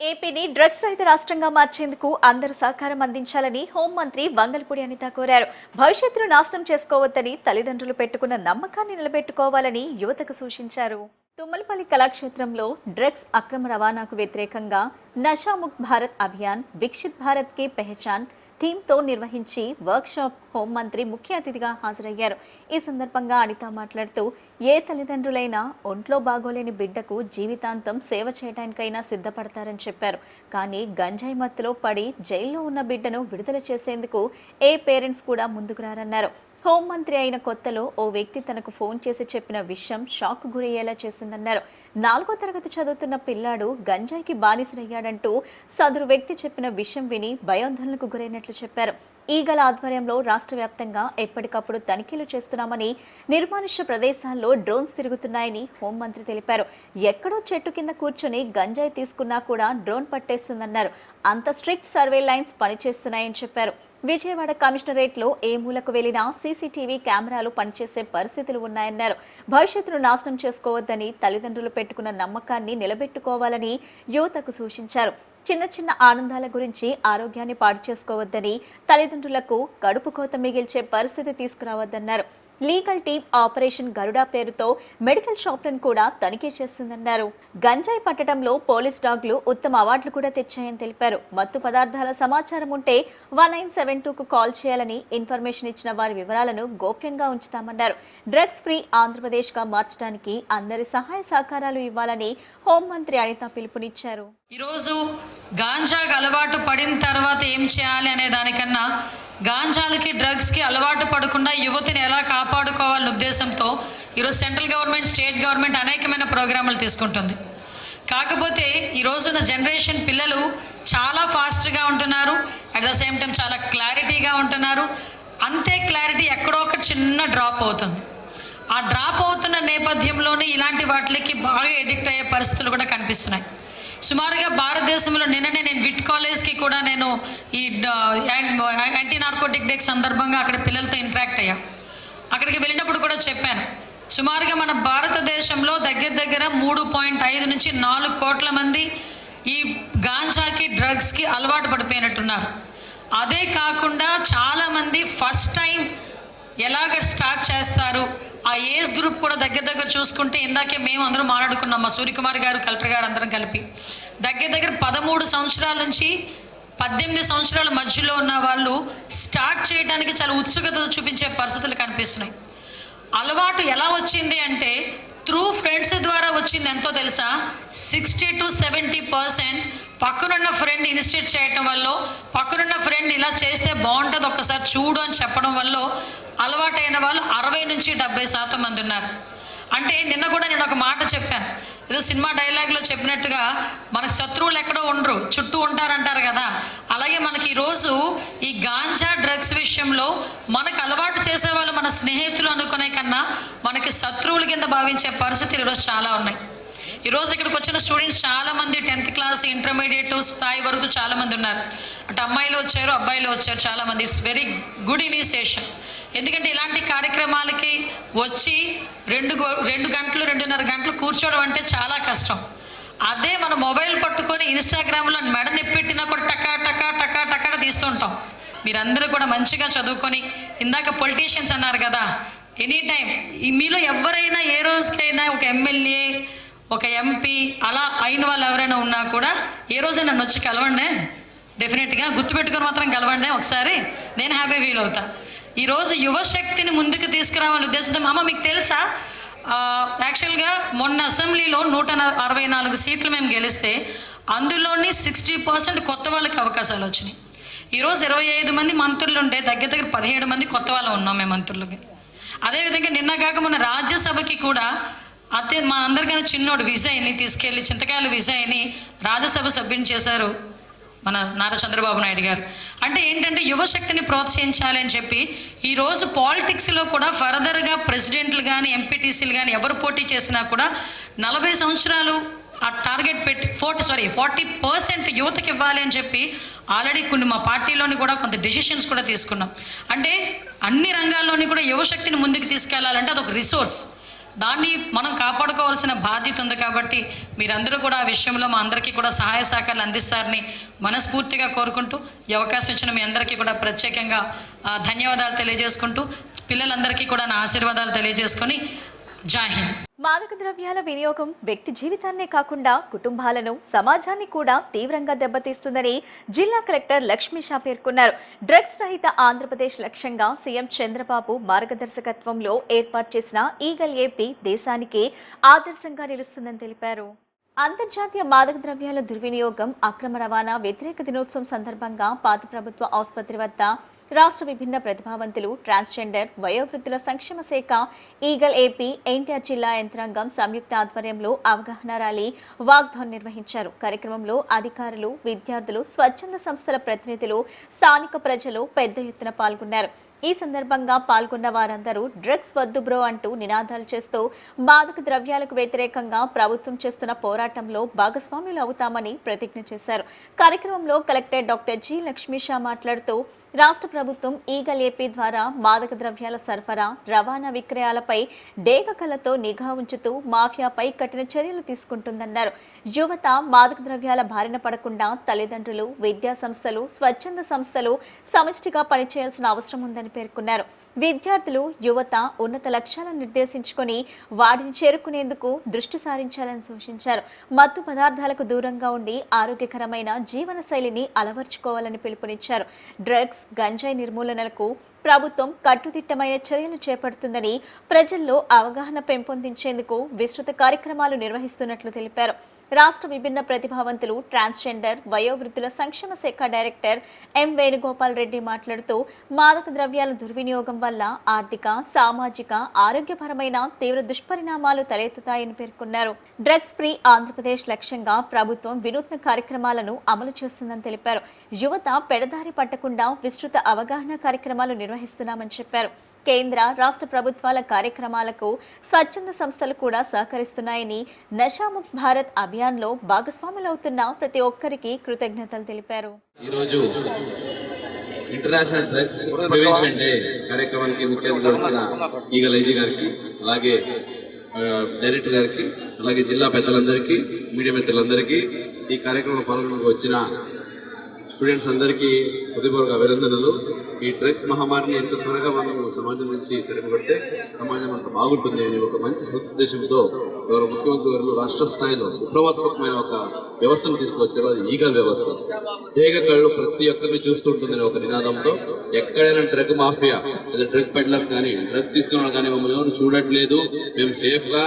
ఏపీని డ్రగ్స్ రహిత రాష్ట్రంగా మార్చేందుకు అందరూ సహకారం అందించాలని హోంమంత్రి వంగల్పూడి అనిత కోరారు. భవిష్యత్తును నాశనం చేసుకోవద్దని తల్లిదండ్రులు పెట్టుకున్న నమ్మకాన్ని నిలబెట్టుకోవాలని యువతకు సూచించారు. తుమ్మలపల్లి కళాక్షేత్రంలో డ్రగ్స్ అక్రమ రవాణాకు వ్యతిరేకంగా నషాముక్త్ భారత్ అభియాన్ వికసిత్ భారత్ కి పెహచాన్ థీమ్తో నిర్వహించి వర్క్షాప్ హోంమంత్రి ముఖ్య అతిథిగా హాజరయ్యారు. ఈ సందర్భంగా అనిత మాట్లాడుతూ ఏ తల్లిదండ్రులైనా ఒంట్లో బాగోలేని బిడ్డకు జీవితాంతం సేవ చేయడానికైనా సిద్ధపడతారని చెప్పారు. కానీ గంజాయి మత్తులో పడి జైల్లో ఉన్న బిడ్డను విడుదల చేసేందుకు ఏ పేరెంట్స్ కూడా ముందుకు రారన్నారు. హోంమంత్రి అయిన కొత్తలో ఓ వ్యక్తి తనకు ఫోన్ చేసి చెప్పిన విషయం షాక్ గురయ్యేలా చేసిందన్నారు. 4వ తరగతి చదువుతున్న పిల్లాడు గంజాయికి బానిసరయ్యాడంటూ సదరు వ్యక్తి చెప్పిన విషయం విని భయాందోళనకు గురైనట్లు చెప్పారు. ఈగల ఆధ్వర్యంలో రాష్ట్ర వ్యాప్తంగా ఎప్పటికప్పుడు తనిఖీలు చేస్తున్నామని, నిర్మానుష్య ప్రదేశాల్లో డ్రోన్స్ తిరుగుతున్నాయని హోంమంత్రి తెలిపారు. ఎక్కడో చెట్టు కింద కూర్చొని గంజాయి తీసుకున్నా కూడా డ్రోన్ పట్టేస్తుందన్నారు. అంత స్ట్రిక్ట్ సర్వే లైన్స్ పనిచేస్తున్నాయని చెప్పారు. విజయవాడ కమిషనరేట్లో ఏ మూలకు వెళ్లినా సీసీటీవీ కెమెరాలు పనిచేసే పరిస్థితులు ఉన్నాయన్నారు. భవిష్యత్తును నాశనం చేసుకోవద్దని తల్లిదండ్రులు పెట్టుకున్న నమ్మకాన్ని నిలబెట్టుకోవాలని యువతకు సూచించారు. చిన్న చిన్న ఆనందాల గురించి ఆరోగ్యాన్ని పాడు చేసుకోవద్దని, తల్లిదండ్రులకు కడుపు కోత మిగిల్చే పరిస్థితి తీసుకురావద్దన్నారు. లీగల్ టీమ్ ఆపరేషన్ గరుడా పేరుతో మెడికల్ షాప్లను కూడా తనిఖీ చేస్తుందన్నారు. గంజాయి పట్టడంలో పోలీస్ డాగ్లు ఉత్తమ అవార్డులు కూడా తెచ్చాయని తెలిపారు. మత్తు పదార్థాల సమాచారం ఉంటే 1972కు కాల్ చేయాలని, ఇన్ఫర్మేషన్ ఇచ్చిన వారి వివరాలను గోప్యంగా ఉంచుతామన్నారు. డ్రగ్స్ ఫ్రీ ఆంధ్రప్రదేశ్గా మార్చడానికి అందరి సహాయ సహకారాలు ఇవ్వాలని హోంమంత్రి అనిత పిలుపునిచ్చారు. ఈరోజు గాంజాకు అలవాటు పడిన తర్వాత ఏం చేయాలి అనే దానికన్నా గాంజాలకి డ్రగ్స్కి అలవాటు పడకుండా యువతిని ఎలా కాపాడుకోవాలనే ఉద్దేశంతో ఈరోజు సెంట్రల్ గవర్నమెంట్, స్టేట్ గవర్నమెంట్ అనేకమైన ప్రోగ్రాములు తీసుకుంటుంది. కాకపోతే ఈ రోజున జనరేషన్ పిల్లలు చాలా ఫాస్ట్గా ఉంటున్నారు, అట్ ద సేమ్ టైం చాలా క్లారిటీగా ఉంటున్నారు. అంతే క్లారిటీ ఎక్కడో ఒక చిన్న డ్రాప్ అవుతుంది. ఆ డ్రాప్ అవుతున్న నేపథ్యంలోనే ఇలాంటి వాటికి బాగా ఎడిక్ట్ అయ్యే పరిస్థితులు కూడా కనిపిస్తున్నాయి. సుమారుగా భారతదేశంలో నిన్ననే నేను విట్ కాలేజ్కి కూడా నేను ఈ యాంటీ నార్కోటిక్ డే సందర్భంగా అక్కడ పిల్లలతో ఇంటరాక్ట్ అయ్యా. అక్కడికి వెళ్ళినప్పుడు కూడా చెప్పాను, సుమారుగా మన భారతదేశంలో దగ్గర 3.5 నుంచి 4 కోట్ల మంది ఈ గాంజాకి, డ్రగ్స్కి అలవాటు పడిపోయినట్టున్నారు. అదే కాకుండా చాలామంది ఫస్ట్ టైం ఎలాగ స్టార్ట్ చేస్తారు, ఆ ఏజ్ గ్రూప్ కూడా దగ్గర చూసుకుంటే ఇందాకే మేము అందరం మాట్లాడుకున్నాం, మా సూర్యకుమార్ గారు, కలెక్టర్ గారు అందరం కలిపి దగ్గర 13 సంవత్సరాల నుంచి 18 సంవత్సరాల మధ్యలో ఉన్న వాళ్ళు స్టార్ట్ చేయడానికి చాలా ఉత్సుకత చూపించే పరిస్థితులు కనిపిస్తున్నాయి. అలవాటు ఎలా వచ్చింది అంటే త్రూ ఫ్రెండ్స్ ద్వారా వచ్చింది. ఎంతో తెలుసా, 60 to 70% పక్కనున్న ఫ్రెండ్ ఇనిషియేట్ చేయటం వల్ల, పక్కనున్న ఫ్రెండ్ ఇలా చేస్తే బాగుంటుంది ఒక్కసారి చూడు అని చెప్పడం వల్ల అలవాటైన వాళ్ళు 60 నుంచి 70% మంది ఉన్నారు. అంటే నిన్న కూడా నేను ఒక మాట చెప్పాను, ఏదో సినిమా డైలాగ్లో చెప్పినట్టుగా మనకు శత్రువులు ఎక్కడో ఉండరు, చుట్టూ ఉంటారంటారు కదా. అలాగే మనకి ఈరోజు ఈ గాంజా, డ్రగ్స్ విషయంలో మనకు అలవాటు చేసేవాళ్ళు మన స్నేహితులు అనుకునే కన్నా మనకి శత్రువుల కింద భావించే పరిస్థితులు ఈరోజు చాలా ఉన్నాయి. ఈరోజు ఇక్కడికి వచ్చిన స్టూడెంట్స్ చాలామంది 10th క్లాస్, ఇంటర్మీడియట్ స్థాయి వరకు చాలామంది ఉన్నారు. అంటే అమ్మాయిలు వచ్చారు, అబ్బాయిలు వచ్చారు చాలామంది. It's very good initiation. ఎందుకంటే ఇలాంటి కార్యక్రమాలకి వచ్చి 2 గంటలు 2.5 గంటలు కూర్చోవడం అంటే చాలా కష్టం. అదే మన మొబైల్ పట్టుకొని ఇన్స్టాగ్రామ్లో మెడ నెప్పెట్టినా కూడా టకా తీస్తుంటాం. మీరందరూ కూడా మంచిగా చదువుకొని, ఇందాక పొలిటీషియన్స్ అన్నారు కదా, ఎనీ టైం మీలో ఎవరైనా ఏ రోజుకైనా ఒక ఎమ్మెల్యే, ఒక ఎంపీ అలా అయిన వాళ్ళు ఎవరైనా ఉన్నా కూడా ఏ రోజు నన్ను వచ్చి కలవండి, డెఫినెట్గా గుర్తుపెట్టుకొని మాత్రం కలవండి ఒకసారి, నేను హ్యాపీ ఫీల్ అవుతా. ఈరోజు యువశక్తిని ముందుకు తీసుకురావాలని ఉద్దేశంతో, అమ్మ మీకు తెలుసా, యాక్చువల్గా మొన్న అసెంబ్లీలో 164 సీట్లు మేము గెలిస్తే అందులోని 60% కొత్త వాళ్ళకి అవకాశాలు వచ్చినాయి. ఈరోజు 25 మంది మంత్రులు ఉంటే దగ్గర 17 మంది కొత్త వాళ్ళు ఉన్నాం మేము మంత్రులకి. అదేవిధంగా నిన్న కాక మొన్న రాజ్యసభకి కూడా మా అందరికైనా చిన్నోడు విజయ్ని తీసుకెళ్ళి, చింతకాయల విజయ్ని రాజ్యసభ సభ్యుని చేశారు మన నారా చంద్రబాబు నాయుడు గారు. అంటే ఏంటంటే యువశక్తిని ప్రోత్సహించాలి అని చెప్పి ఈరోజు పాలిటిక్స్లో కూడా ఫర్దర్గా ప్రెసిడెంట్లు కానీ, ఎంపీటీసీలు కానీ ఎవరు పోటీ చేసినా కూడా 40 సంవత్సరాలు ఆ టార్గెట్ పెట్టి 40% యువతకి ఇవ్వాలి అని చెప్పి ఆల్రెడీ కొన్ని మా పార్టీలోని కూడా కొంత డెసిషన్స్ కూడా తీసుకున్నాం. అంటే అన్ని రంగాల్లోని కూడా యువశక్తిని ముందుకు తీసుకెళ్లాలంటే అదొక రిసోర్స్. దాన్ని మనం కాపాడుకోవాల్సిన బాధ్యత ఉంది. కాబట్టి మీరందరూ కూడా ఆ విషయంలో మా అందరికీ కూడా సహాయ సహకారాలు అందిస్తారని మనస్ఫూర్తిగా కోరుకుంటూ, ఈ అవకాశం ఇచ్చిన మీ అందరికీ కూడా ప్రత్యేకంగా ధన్యవాదాలు తెలియజేసుకుంటూ, పిల్లలందరికీ కూడా నా ఆశీర్వాదాలు తెలియజేసుకొని జై హింద్. మాదక ద్రవ్యాల వినియోగం వ్యక్తి జీవితాన్నే కాకుండా కుటుంబాలను, సమాజాన్ని కూడా తీవ్రంగా దెబ్బతీస్తుందని జిల్లా కలెక్టర్ లక్ష్మీ షా పేర్కొన్నారు. డ్రగ్స్ రహిత ఆంధ్రప్రదేశ్ లక్ష్యంగా సీఎం చంద్రబాబు మార్గదర్శకత్వంలో ఏర్పాటు చేసిన ఈగల్ ఏపీ దేశానికి ఆదర్శంగా నిలుస్తుందని తెలిపారు. అంతర్జాతీయ మాదక ద్రవ్యాల దుర్వినియోగం, అక్రమ రవాణా వ్యతిరేక దినోత్సవం సందర్భంగా పాత ప్రభుత్వ ఆసుపత్రి వద్ద రాష్ట్ర విభిన్న ప్రతిభావంతులు, ట్రాన్స్జెండర్, వయోవృద్ధుల సంక్షేమ శాఖ, ఈగల్ ఏపీ, ఎన్టీఆర్ జిల్లా యంత్రాంగం సంయుక్త ఆధ్వర్యంలో అవగాహన ర్యాలీ, వాగ్దాన్ నిర్వహించారు. కార్యక్రమంలో అధికారులు, విద్యార్థులు, స్వచ్ఛంద సంస్థల ప్రతినిధులు, స్థానిక ప్రజలు పెద్ద ఎత్తున పాల్గొన్నారు. ఈ సందర్భంగా పాల్గొన్న వారందరూ డ్రగ్స్ వద్దు బ్రో అంటూ నినాదాలు చేస్తూ మాదక ద్రవ్యాలకు వ్యతిరేకంగా ప్రభుత్వం చేస్తున్న పోరాటంలో భాగస్వాములు అవుతామని ప్రతిజ్ఞ చేశారు. కార్యక్రమంలో collector doctor G Lakshmi Shah మాట్లాడుతూ, రాష్ట్ర ప్రభుత్వం ఈగల్ ఏపీ ద్వారా మాదక ద్రవ్యాల సరఫరా, రవాణా, విక్రయాలపై డేగ కళ్ళతో నిఘా ఉంచుతూ మాఫియాపై కఠిన చర్యలు తీసుకుంటుందన్నారు. యువత మాదక ద్రవ్యాల బారిన పడకుండా తల్లిదండ్రులు, విద్యా సంస్థలు, స్వచ్ఛంద సంస్థలు సమిష్టిగా పనిచేయాల్సిన అవసరం ఉందని పేర్కొన్నారు. విద్యార్థులు, యువత ఉన్నత లక్ష్యాలను నిర్దేశించుకొని వాటిని చేరుకునేందుకు దృష్టి సారించాలని సూచించారు. మత్తు పదార్థాలకు దూరంగా ఉండి ఆరోగ్యకరమైన జీవన శైలిని అలవర్చుకోవాలని పిలుపునిచ్చారు. డ్రగ్స్, గంజాయి నిర్మూలనలకు ప్రభుత్వం కట్టుదిట్టమైన చర్యలు చేపడుతుందని, ప్రజల్లో అవగాహన పెంపొందించేందుకు విస్తృత కార్యక్రమాలు నిర్వహిస్తున్నట్లు తెలిపారు. రాష్ట్ర విభిన్న ప్రతిభావంతులు, ట్రాన్స్జెండర్, వయోవృద్ధుల సంక్షేమ శాఖ డైరెక్టర్ ఎం వేణుగోపాల్ రెడ్డి మాట్లాడుతూ, మాదక ద్రవ్యాల దుర్వినియోగం వల్ల ఆర్థిక, సామాజిక, ఆరోగ్యపరమైన తీవ్ర దుష్పరిణామాలు తలెత్తుతాయని పేర్కొన్నారు. డ్రగ్స్ ఫ్రీ ఆంధ్రప్రదేశ్ లక్ష్యంగా ప్రభుత్వం వినూత్న కార్యక్రమాలను అమలు చేస్తుందని తెలిపారు. యువత పెడదారి పట్టకుండా విస్తృత అవగాహన కార్యక్రమాలు నిర్వహిస్తున్నామని చెప్పారు. కేంద్ర, రాష్ట్ర ప్రభుత్వాల కార్యక్రమాలకు స్వచ్ఛంద సంస్థలు కూడా సహకరిస్తున్నాయని, నషాముక్త్ భారత్ అభియాన్లో భాగస్వాములవుతున్న ప్రతి ఒక్కరికి కృతజ్ఞతలు తెలిపారు. ఈరోజు ఇంటర్నేషనల్ డ్రగ్స్ ప్రివెన్షన్ డే కార్యక్రమానికి ముఖ్య అతిథిగా వచ్చిన ఈగల్ ఐజీ గారికి, అలాగే డైరెక్టర్ గారికి, అలాగే జిల్లా పెద్దలందరికీ, మీడియా మిత్రులందరికీ, ఈ కార్యక్రమంలో పాల్గొనడానికి వచ్చిన స్టూడెంట్స్ అందరికీ హృదయపూర్వక అభినందనలు. ఈ డ్రగ్స్ మహమ్మారిని ఎంత త్వరగా మనం సమాజం నుంచి తిరగబడితే సమాజం అంత బాగుంటుంది అని ఒక మంచి సదుద్దేశంతో గౌరవ ముఖ్యమంత్రి గారు రాష్ట్ర స్థాయిలో విప్లవాత్మకమైన ఒక వ్యవస్థను తీసుకొచ్చారు. అది ఈగల్ వ్యవస్థ. తీగ కళ్ళు ప్రతి ఒక్కరిని చూస్తుంటుందని ఒక నినాదంతో ఎక్కడైనా డ్రగ్ మాఫియా లేదా డ్రగ్ పెడ్లర్స్ కానీ, డ్రగ్ తీసుకున్న వాళ్ళు కానీ మమ్మల్ని ఎవరు చూడట్లేదు, మేము సేఫ్గా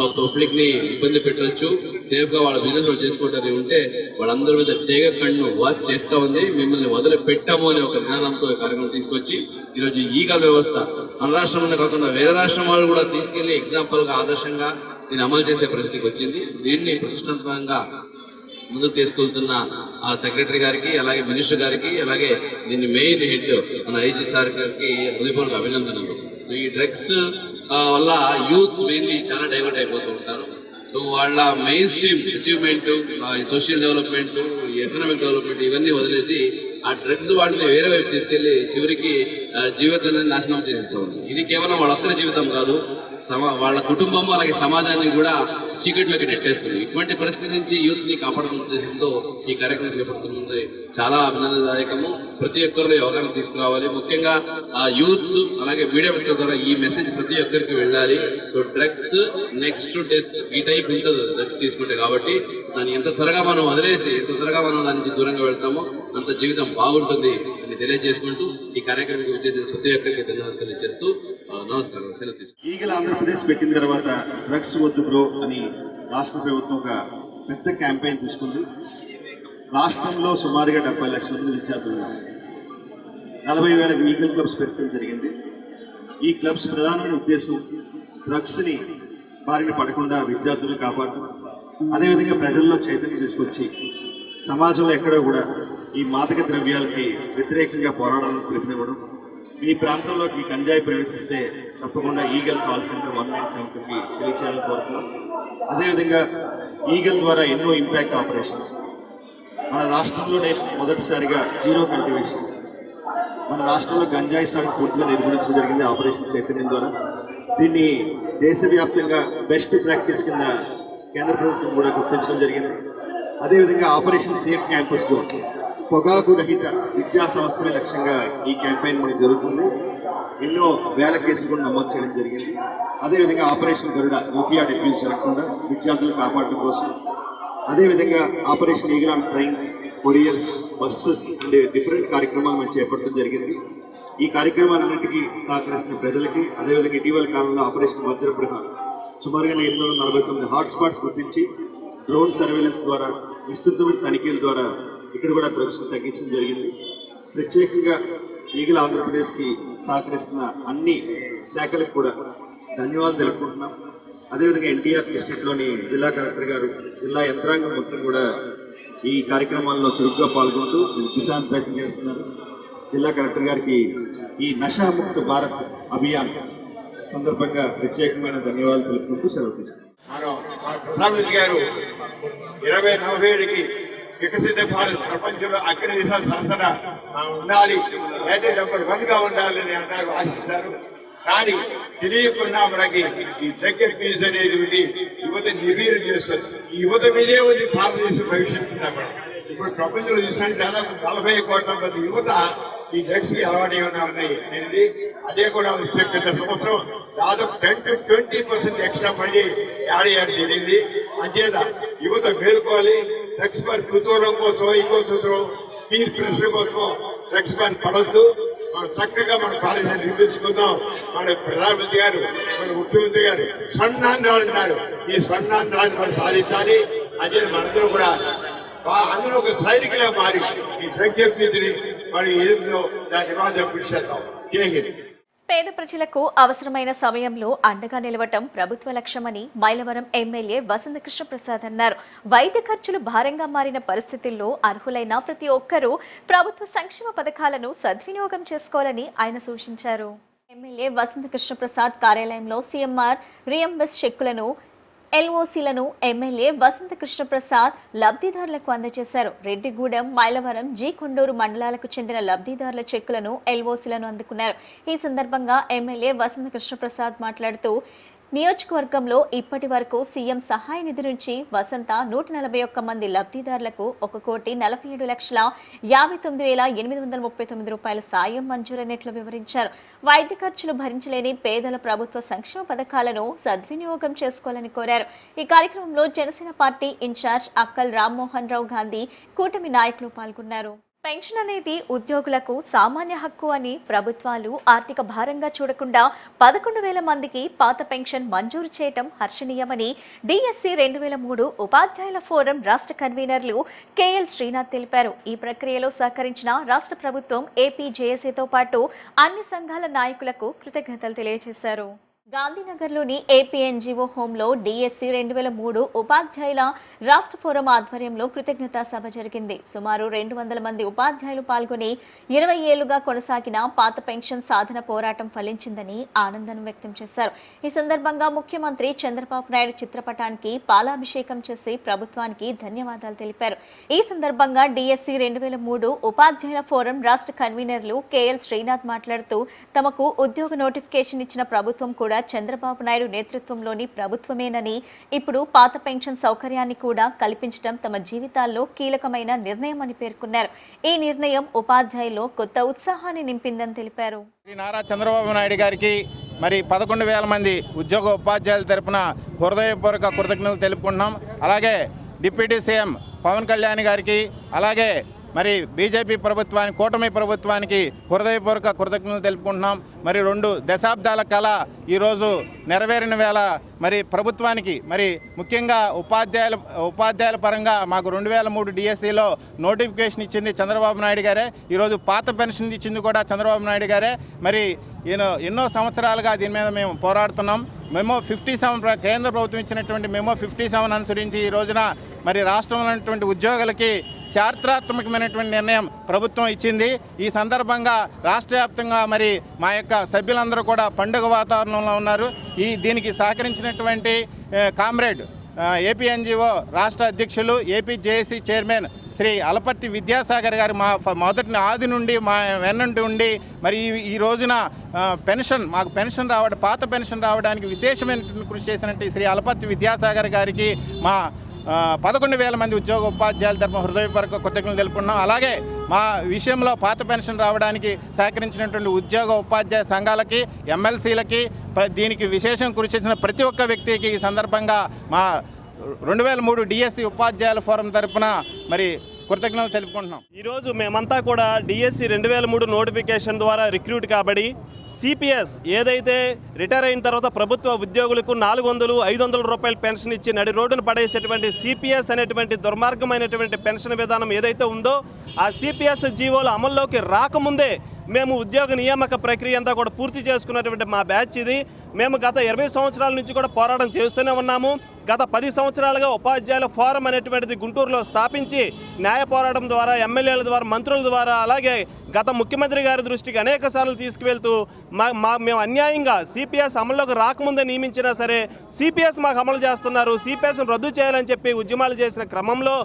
పబ్లిక్ని ఇబ్బంది పెట్టవచ్చు, సేఫ్గా వాళ్ళ బిజినెస్ వాళ్ళు చేసుకుంటారు ఉంటే వాళ్ళందరి మీద తీగ కళ్ళు వాచ్ చేస్తూ ఉంది, మిమ్మల్ని వదిలి పెట్టాము అనే ఒక నినాదంతో ఈ కార్యక్రమం తీసుకొచ్చి ఈరోజు ఈగల్ వ్యవస్థ మన రాష్ట్రంలో కాకుండా వేరే రాష్ట్రం వాళ్ళు కూడా తీసుకెళ్లి ఎగ్జాంపుల్గా, ఆదర్శంగా దీన్ని అమలు చేసే పరిస్థితికి వచ్చింది. దీన్ని ప్రతిష్టాత్మకంగా ముందుకు తీసుకెళ్తున్న ఆ సెక్రటరీ గారికి, అలాగే మినిస్టర్ గారికి, అలాగే దీన్ని మెయిన్ హెడ్ మన ఐజీ సార్ గారికి హృదయపూర్వక అభినందనలు. ఈ డ్రగ్స్ వల్ల యూత్స్ మెయిన్లీ చాలా డైవర్ట్ అయిపోతూ ఉంటారు. సో వాళ్ళ main stream achievement, social development, economic development ఇవన్నీ వదిలేసి ఆ డ్రగ్స్ వాళ్ళని వేరే వైపు తీసుకెళ్లి చివరికి జీవితాన్ని నాశనం చేస్తూ ఉంది. ఇది కేవలం వాళ్ళొక్కరి జీవితం కాదు, వాళ్ళ కుటుంబం, అలాగే సమాజాన్ని కూడా చీకట్లోకి నెట్టేస్తుంది. ఇటువంటి పరిస్థితి నుంచి యూత్స్ ని కాపాడుకునే ఉద్దేశంతో ఈ కార్యక్రమం చేపడుతుంది. చాలా అభినందనదాయకము. ప్రతి ఒక్కరిలో అవగాహన తీసుకురావాలి. ముఖ్యంగా యూత్స్ అలాగే మీడియా మిత్రుల ద్వారా ఈ మెసేజ్ ప్రతి ఒక్కరికి వెళ్ళాలి. సో డ్రగ్స్ నెక్స్ట్ డెత్ ఈ టైప్ ఉంటుంది డ్రగ్స్ తీసుకుంటే. కాబట్టి దాన్ని ఎంత త్వరగా మనం వదిలేసి ఎంత త్వరగా మనం దాని నుంచి దూరంగా వెళ్తామో అంత జీవితం బాగుంటుంది అని తెలియజేసుకుంటూ ఈ కార్యక్రమానికి వచ్చేసిన ప్రతి ఒక్కరికి ధన్యవాదాలు తెలియజేస్తూ నమస్కారం. సెలవు తీసుకుంటాం. ఈగల్ ఆంధ్రప్రదేశ్ పెట్టిన తర్వాత డ్రగ్స్ వద్దు బ్రో అని రాష్ట్ర ప్రభుత్వం ఒక పెద్ద క్యాంపెయిన్ తీసుకుంది. రాష్ట్రంలో సుమారుగా 70 లక్షల మంది విద్యార్థులు ఉన్నారు. 40,000 ఈగల్ క్లబ్స్ పెట్టడం జరిగింది. ఈ క్లబ్స్ ప్రధానమైన ఉద్దేశం డ్రగ్స్ని బారిన పడకుండా విద్యార్థులు కాపాడటం, అదేవిధంగా ప్రజల్లో చైతన్యం తీసుకొచ్చి సమాజంలో ఎక్కడో కూడా ఈ మాదక ద్రవ్యాలకి వ్యతిరేకంగా పోరాడాలని పిలుపునివ్వడం. మీ ప్రాంతంలోకి గంజాయి ప్రవేశిస్తే తప్పకుండా ఈగల్ కాల్ సెంటర్ 197కి తెలియచేయాలని కోరుతున్నాం. అదేవిధంగా ఈగల్ ద్వారా ఎన్నో ఇంపాక్ట్ ఆపరేషన్స్ మన రాష్ట్రంలోనే మొదటిసారిగా జీరో కల్టివేషన్, మన రాష్ట్రంలో గంజాయి సాగు పూర్తిగా నిర్మూలించడం జరిగింది ఆపరేషన్ చైతన్యం ద్వారా. దీన్ని దేశవ్యాప్తంగా బెస్ట్ ప్రాక్టీస్ కింద కేంద్ర ప్రభుత్వం కూడా గుర్తించడం జరిగింది. అదేవిధంగా ఆపరేషన్ సేఫ్ క్యాంపస్ జోన్, పొగాకు రహిత విద్యా సంస్థల లక్ష్యంగా ఈ క్యాంపెయిన్ మనకి జరుగుతుంది. ఎన్నో వేల కేసులు కూడా నమోదు చేయడం జరిగింది. అదేవిధంగా ఆపరేషన్ గరుడ ఓపీఆర్ డిప్యూల్ జరగకుండా విద్యార్థులను కాపాడడం కోసం, అదేవిధంగా operation eagle on trains, couriers, buses and different కార్యక్రమాలు మనం చేపట్టడం జరిగింది. ఈ కార్యక్రమాలన్నింటికీ సహకరిస్తున్న ప్రజలకి, అదేవిధంగా ఇటీవల కాలంలో ఆపరేషన్ వజ్రప్రహ సుమారుగా 849 హాట్స్పాట్స్ గుర్తించి డ్రోన్ సర్వేలెన్స్ ద్వారా, విస్తృతమైన తనిఖీల ద్వారా ఇక్కడ కూడా డ్రగ్స్ తగ్గించడం జరిగింది. ప్రత్యేకంగా ఈగల్ ఆంధ్రప్రదేశ్కి సహకరిస్తున్న అన్ని శాఖలకు కూడా ధన్యవాదాలు తెలుపుకుంటున్నాం. అదేవిధంగా ఎన్టీఆర్ డిస్ట్రిక్ట్లోని జిల్లా కలెక్టర్ గారు, జిల్లా యంత్రాంగం మొత్తం కూడా ఈ కార్యక్రమాల్లో చురుగ్గా పాల్గొంటూ దిశానిర్దేశం చేస్తున్నారు. జిల్లా కలెక్టర్ గారికి ఈ నషాముక్త భారత్ అభియాన్ సందర్భంగా ప్రత్యేకమైన ధన్యవాదాలు తెలుపుకుంటూ సెలవు తీసుకుంటాం. ప్రధానమంత్రి గారు 2047కి వికసిత భారత్ ప్రపంచంలో అగ్ర దేశాల సరసన ఉండాలి, అయితే నెంబర్ 1గా ఉండాలని అంటారు, ఆశిస్తున్నారు. కానీ తెలియకుండా మనకి ఈ డ్రగ్ అబ్యూస్ అనేది ఉంది, యువత నిర్వీర్యం చేస్తుంది. ఈ యువత మీదే ఉంది భారతదేశ భవిష్యత్తు. ఇప్పుడు ప్రపంచంలో చూసినట్టు దాదాపు 40 కోట్ల మంది యువత ఈ డ్రగ్స్ కి అలవాటు ఉన్నాయి అనేది. అదే కూడా వచ్చే పెద్ద సంవత్సరం దాదాపు 10 to 20% ఎక్స్ట్రా మనీ యాడ్ చేయడం జరిగింది. అంచేత యువత మేలుకోవాలి. డ్రగ్స్ పైన కుతూహలం కోసం, ఇంకో సూత్రం పీర్ ప్రెషర్ కోసం డ్రగ్స్ పైన పడద్దు. మనం చక్కగా మన కాలేజీని నిర్మించుకుందాం. మన ప్రధానమంత్రి గారు, మన ముఖ్యమంత్రి గారు స్వర్ణాంధ్రాలు అంటున్నారు. ఈ స్వర్ణాంధ్రాన్ని మనం సాధించాలి. అదే మనందరూ కూడా అందరూ ఒక సైనికులుగా మారి ఈ డ్రగ్ అబ్యూస్ని మరి ఏదో దాని నివారణ కృషి చేద్దాం. జై హింద్. పేద ప్రజలకు అవసరమైన సమయంలో అండగా నిలవటం ప్రభుత్వ లక్ష్యమని మైలవరం ఎమ్మెల్యే వసంత కృష్ణ ప్రసాద్ అన్నారు. వైద్య ఖర్చులు భారంగా మారిన పరిస్థితుల్లో అర్హులైన ప్రతి ఒక్కరూ ప్రభుత్వ సంక్షేమ పథకాలను సద్వినియోగం చేసుకోవాలని ఆయన సూచించారు. ఎమ్మెల్యే వసంత కృష్ణ ప్రసాద్ కార్యాలయంలో సీఎంఆర్ రీఎంబర్స్ చెక్కులను, ఎల్ఓసీలను ఎమ్మెల్యే వసంత కృష్ణ ప్రసాద్ లబ్ధిదారులకు అందజేశారు. రెడ్డిగూడెం, మైలవరం, జీ కొండూరు మండలాలకు చెందిన లబ్ధిదారుల చెక్కులను, ఎల్ఓసీలను అందుకున్నారు. ఈ సందర్భంగా ఎమ్మెల్యే వసంత కృష్ణ ప్రసాద్ మాట్లాడుతూ, నియోజకవర్గంలో ఇప్పటి వరకు సీఎం సహాయ నిధి నుంచి వసంత 141 మంది లబ్ధిదారులకు 1,47,59,839 రూపాయల సాయం మంజూరైనట్లు వివరించారు. వైద్య ఖర్చులు భరించలేని పేదల ప్రభుత్వ సంక్షేమ పథకాలను సద్వినియోగం చేసుకోవాలని కోరారు. ఈ కార్యక్రమంలో జనసేన పార్టీ ఇన్ఛార్జ్ అక్కల్ రామ్మోహన్ రావు గాంధీ, కూటమి నాయకులు పాల్గొన్నారు. పెన్షన్ అనేది ఉద్యోగులకు సామాన్య హక్కు అని ప్రభుత్వాలు ఆర్థిక భారంగా చూడకుండా 11,000 మందికి పాత పెన్షన్ మంజూరు చేయడం హర్షణీయమని డిఎస్సి 2003 ఉపాధ్యాయుల ఫోరం రాష్ట్ర కన్వీనర్లు కేఎల్ శ్రీనాథ్ తెలిపారు. ఈ ప్రక్రియలో సహకరించిన రాష్ట్ర ప్రభుత్వం, ఏపీ జేఏసీతో పాటు అన్ని సంఘాల నాయకులకు కృతజ్ఞతలు తెలియజేశారు. గాంధీనగర్లోని ఏపీ ఎన్జీఓ హోంలో డిఎస్సి 2003 ఉపాధ్యాయుల రాష్ట్ర ఫోరం ఆధ్వర్యంలో కృతజ్ఞతా సభ జరిగింది. సుమారు 200 మంది ఉపాధ్యాయులు పాల్గొని 20 ఏళ్లుగా కొనసాగిన పాత పెన్షన్ సాధన పోరాటం ఫలించిందని ఆనందం వ్యక్తం చేశారు. ఈ సందర్భంగా ముఖ్యమంత్రి చంద్రబాబు నాయుడు చిత్రపటానికి పాలాభిషేకం చేసి ప్రభుత్వానికి ధన్యవాదాలు తెలిపారు. ఈ సందర్భంగా డిఎస్సి 2003 ఉపాధ్యాయుల ఫోరం రాష్ట్ర కన్వీనర్లు కేఎల్ శ్రీనాథ్ మాట్లాడుతూ, తమకు ఉద్యోగ నోటిఫికేషన్ ఇచ్చిన ప్రభుత్వం కూడా చంద్రబాబు నాయుడు నేతృత్వంలోని ప్రభుత్వమేనని, ఇప్పుడు పాత పెన్షన్ సౌకర్యాన్ని కూడా కల్పించడం తమ జీవితాల్లో కీలకమైన నిర్ణయం అని పేర్కొన్నారు. ఈ నిర్ణయం ఉపాధ్యాయుల్లో కొత్త ఉత్సాహాన్ని నింపిందని తెలిపారు. నారా చంద్రబాబు నాయుడు గారికి మరి 11,000 మంది ఉద్యోగ ఉపాధ్యాయుల తరపున హృదయపూర్వక కృతజ్ఞతలు తెలుపుకుంటున్నాం. అలాగే డిప్యూటీ సీఎం పవన్ కళ్యాణ్ గారికి, అలాగే మరి బీజేపీ ప్రభుత్వానికి, కూటమి ప్రభుత్వానికి హృదయపూర్వక కృతజ్ఞతలు తెలుపుకుంటున్నాం. మరి 2 దశాబ్దాల కళ ఈరోజు నెరవేరిన వేళ మరి ప్రభుత్వానికి, మరి ముఖ్యంగా ఉపాధ్యాయుల పరంగా మాకు 2003 డిఎస్సిలో నోటిఫికేషన్ ఇచ్చింది చంద్రబాబు నాయుడు గారే. ఈరోజు పాత పెన్షన్ ఇచ్చింది కూడా చంద్రబాబు నాయుడు గారే. మరి ఎన్నో సంవత్సరాలుగా దీని మీద మేము పోరాడుతున్నాం. మెమో 57 కేంద్ర ప్రభుత్వం ఇచ్చినటువంటి మెమో 57 అనుసరించి ఈ రోజున మరి రాష్ట్రంలో ఉన్నటువంటి ఉద్యోగులకి చారిత్రాత్మకమైనటువంటి నిర్ణయం ప్రభుత్వం ఇచ్చింది. ఈ సందర్భంగా రాష్ట్ర వ్యాప్తంగా మరి మా యొక్క సభ్యులందరూ కూడా పండుగ వాతావరణంలో ఉన్నారు. దీనికి సహకరించినటువంటి కామ్రేడ్ ఏపీ ఎన్జిఓ రాష్ట్ర అధ్యక్షులు AP JAC chairman Shri Alaparthi Vidyasagar గారు మా మొదటి ఆది నుండి మా వెన్నంటి ఉండి మరి ఈ రోజున మాకు పెన్షన్ రావడం, పాత పెన్షన్ రావడానికి విశేషమైన కృషి చేసినట్టు శ్రీ అలపర్తి విద్యాసాగర్ గారికి మా 11,000 మంది ఉద్యోగ ఉపాధ్యాయుల తరఫున హృదయపూర్వక కృతజ్ఞతలు తెలుపుకున్నాం. అలాగే మా విషయంలో పాత పెన్షన్ రావడానికి సహకరించినటువంటి ఉద్యోగ ఉపాధ్యాయ సంఘాలకి, ఎమ్మెల్సీలకి, దీనికి విశేషం కృషి చేసిన ప్రతి ఒక్క వ్యక్తికి ఈ సందర్భంగా మా 2003 డిఎస్సి ఉపాధ్యాయుల ఫోరం తరఫున మరి కృతజ్ఞతలు తెలుపుకుంటున్నాం. ఈరోజు మేమంతా కూడా డిఎస్సి 2003 నోటిఫికేషన్ ద్వారా రిక్రూట్ కాబడి సిపిఎస్ ఏదైతే రిటైర్ అయిన తర్వాత ప్రభుత్వ ఉద్యోగులకు 400-500 రూపాయల పెన్షన్ ఇచ్చి నడి రోడ్డును పడేసేటువంటి సిపిఎస్ అనేటువంటి దుర్మార్గమైనటువంటి పెన్షన్ విధానం ఏదైతే ఉందో ఆ సిపిఎస్ జీవోలు అమల్లోకి రాకముందే మేము ఉద్యోగ నియామక ప్రక్రియ అంతా కూడా పూర్తి చేసుకున్నటువంటి మా బ్యాచ్ ఇది. మేము గత 20 సంవత్సరాల నుంచి కూడా పోరాటం చేస్తూనే ఉన్నాము. గత 10 సంవత్సరాలుగా ఉపాధ్యాయుల ఫోరం అనేటువంటిది గుంటూరులో స్థాపించి న్యాయ పోరాటం ద్వారా, ఎమ్మెల్యేల ద్వారా, మంత్రుల ద్వారా, అలాగే గత ముఖ్యమంత్రి గారి దృష్టికి అనేక సార్లు తీసుకువెళ్తూ మేము అన్యాయంగా సిపిఎస్ అమల్లోకి రాకముందే నియమించినా సరే సిపిఎస్ మాకు అమలు చేస్తున్నారు, సిపిఎస్ను రద్దు చేయాలని చెప్పి ఉద్యమాలు చేసిన క్రమంలో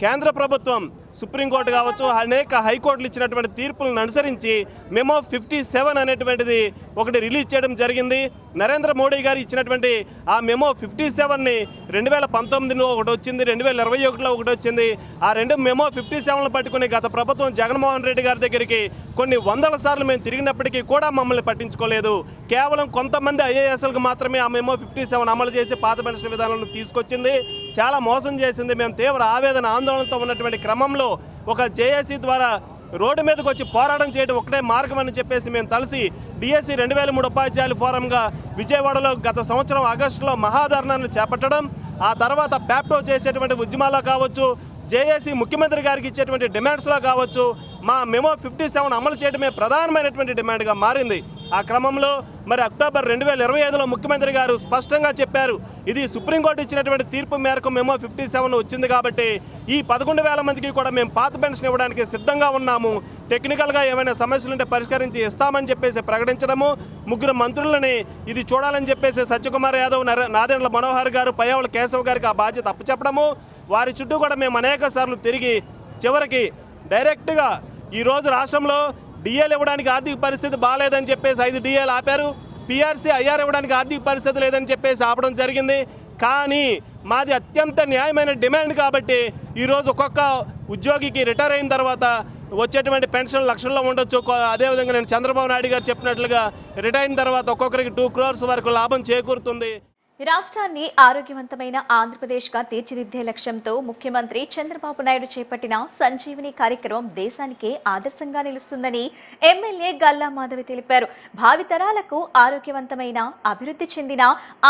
కేంద్ర ప్రభుత్వం, సుప్రీంకోర్టు కావచ్చు, అనేక హైకోర్టులు ఇచ్చినటువంటి తీర్పులను అనుసరించి మెమో 57 అనేటువంటిది ఒకటి రిలీజ్ చేయడం జరిగింది. నరేంద్ర మోడీ గారు ఇచ్చినటువంటి ఆ మెమో 57ని 2019లో ఒకటి వచ్చింది, 2021లో ఒకటి వచ్చింది. ఆ రెండు మెమో 57లు పట్టుకుని గత ప్రభుత్వం జగన్మోహన్ రెడ్డి గారి దగ్గరికి కొన్ని వందల సార్లు మేము తిరిగినప్పటికీ కూడా మమ్మల్ని పట్టించుకోలేదు. కేవలం కొంతమంది ఐఏఎస్లకు మాత్రమే ఆ మెమో 57 అమలు చేసి పాత పెన్షన్ విధానాలను తీసుకొచ్చింది. చాలా మోసం చేసింది. మేము తీవ్ర ఆవేదన, ఆందోళనతో ఉన్నటువంటి క్రమంలో ఒక జేఏసీ ద్వారా రోడ్డు మీదకి వచ్చి పోరాటం చేయడం ఒకటే మార్గం అని చెప్పేసి మేము కలిసి డిఎస్సి 2003 ఉపాధ్యాయుల ఫోరంగా విజయవాడలో గత సంవత్సరం ఆగస్టులో మహాధర్నాను చేపట్టడం, ఆ తర్వాత ప్యాప్టో చేసేటువంటి ఉద్యమాల్లో కావచ్చు, జేఏసీ ముఖ్యమంత్రి గారికి ఇచ్చేటువంటి డిమాండ్స్లో కావచ్చు, మా మెమో 57 అమలు చేయడమే ప్రధానమైనటువంటి డిమాండ్గా మారింది. ఆ క్రమంలో మరి అక్టోబర్ 2025లో ముఖ్యమంత్రి గారు స్పష్టంగా చెప్పారు, ఇది సుప్రీంకోర్టు ఇచ్చినటువంటి తీర్పు మేరకు మెమో 57 వచ్చింది కాబట్టి ఈ 11,000 మందికి కూడా మేము పాత పెన్షన్ ఇవ్వడానికి సిద్ధంగా ఉన్నాము, టెక్నికల్గా ఏమైనా సమస్యలుంటే పరిష్కరించి ఇస్తామని చెప్పేసి ప్రకటించడము, 3 మంత్రులని ఇది చూడాలని చెప్పేసి సత్యకుమార్ యాదవ్, నాదెండ్ల మనోహర్ గారు, పయ్యావుల కేశవ్ గారికి ఆ బాధ్యత అప్పచెప్పడము, వారి చుట్టూ కూడా మేము అనేక సార్లు తిరిగి చివరికి డైరెక్ట్గా ఈరోజు రాష్ట్రంలో డిఏలు ఇవ్వడానికి ఆర్థిక పరిస్థితి బాగాలేదని చెప్పేసి 5 డిఏలు ఆపారు. పిఆర్సీ, ఐఆర్ ఇవ్వడానికి ఆర్థిక పరిస్థితి లేదని చెప్పేసి ఆపడం జరిగింది. కానీ మాది అత్యంత న్యాయమైన డిమాండ్ కాబట్టి ఈరోజు ఒక్కొక్క ఉద్యోగికి రిటైర్ అయిన తర్వాత వచ్చేటువంటి పెన్షన్ లక్షల్లో ఉండొచ్చు. అదేవిధంగా నేను చంద్రబాబు నాయుడు గారు చెప్పినట్లుగా రిటైర్ అయిన తర్వాత ఒక్కొక్కరికి 2 crores వరకు లాభం చేకూరుతుంది. రాష్ట్రాన్ని ఆరోగ్యవంతమైన ఆంధ్రప్రదేశ్గా తీర్చిదిద్దే లక్ష్యంతో ముఖ్యమంత్రి చంద్రబాబు నాయుడు చేపట్టిన సంజీవిని కార్యక్రమం దేశానికే ఆదర్శంగా నిలుస్తుందని ఎమ్మెల్యే గల్లా మాధవి తెలిపారు. భావితరాలకు ఆరోగ్యవంతమైన, అభివృద్ధి చెందిన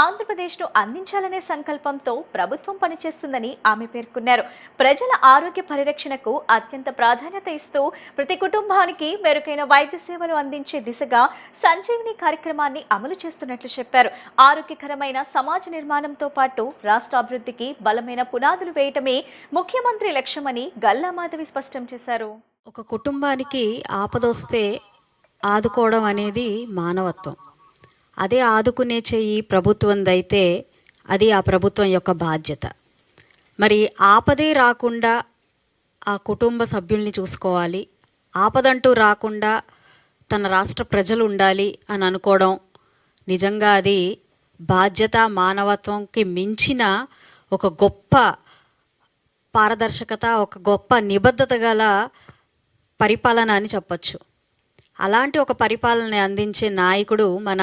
ఆంధ్రప్రదేశ్ను అందించాలనే సంకల్పంతో ప్రభుత్వం పనిచేస్తుందని ఆమె పేర్కొన్నారు. ప్రజల ఆరోగ్య పరిరక్షణకు అత్యంత ప్రాధాన్యత ఇస్తూ ప్రతి కుటుంబానికి మెరుగైన వైద్య సేవలు అందించే దిశగా సంజీవిని కార్యక్రమాన్ని అమలు చేస్తున్నట్లు చెప్పారు. ఆరోగ్యకరమైన సమాజ నిర్మాణంతో పాటు రాష్ట్ర అభివృద్ధికి బలమైన పునాదులు వేయటమే ముఖ్యమంత్రి లక్ష్యమని గల్లా మాధవి స్పష్టం చేశారు. ఒక కుటుంబానికి ఆపదొస్తే ఆదుకోవడం అనేది మానవత్వం. అదే ఆదుకునే చెయ్యి ప్రభుత్వందైతే అది ఆ ప్రభుత్వం యొక్క బాధ్యత. మరి ఆపదే రాకుండా ఆ కుటుంబ సభ్యుల్ని చూసుకోవాలి, ఆపదంటూ రాకుండా తన రాష్ట్ర ప్రజలు ఉండాలి అని అనుకోవడం నిజంగా అది బాధ్యత, మానవత్వంకి మించిన ఒక గొప్ప పారదర్శకత, ఒక గొప్ప నిబద్ధత గల పరిపాలన అని చెప్పచ్చు. అలాంటి ఒక పరిపాలన అందించే నాయకుడు మన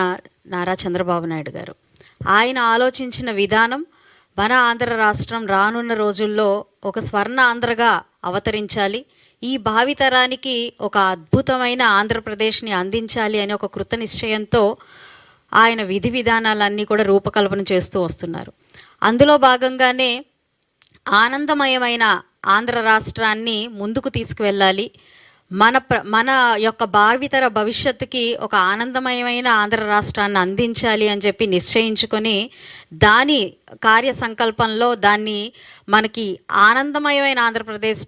నారా చంద్రబాబు నాయుడు గారు. ఆయన ఆలోచించిన విధానం మన ఆంధ్ర రాష్ట్రం రానున్న రోజుల్లో ఒక స్వర్ణ ఆంధ్రగా అవతరించాలి, ఈ భావితరానికి ఒక అద్భుతమైన ఆంధ్రప్రదేశ్ని అందించాలి అనే ఒక కృత నిశ్చయంతో ఆయన విధి విధానాలన్నీ కూడా రూపకల్పన చేస్తూ వస్తున్నారు. అందులో భాగంగానే ఆనందమయమైన ఆంధ్ర రాష్ట్రాన్ని ముందుకు తీసుకువెళ్ళాలి, మన యొక్క భావితర భవిష్యత్తుకి ఒక ఆనందమయమైన ఆంధ్ర రాష్ట్రాన్ని అందించాలి అని చెప్పి నిశ్చయించుకొని దాని కార్య సంకల్పంలో దాన్ని మనకి ఆనందమయమైన ఆంధ్రప్రదేశ్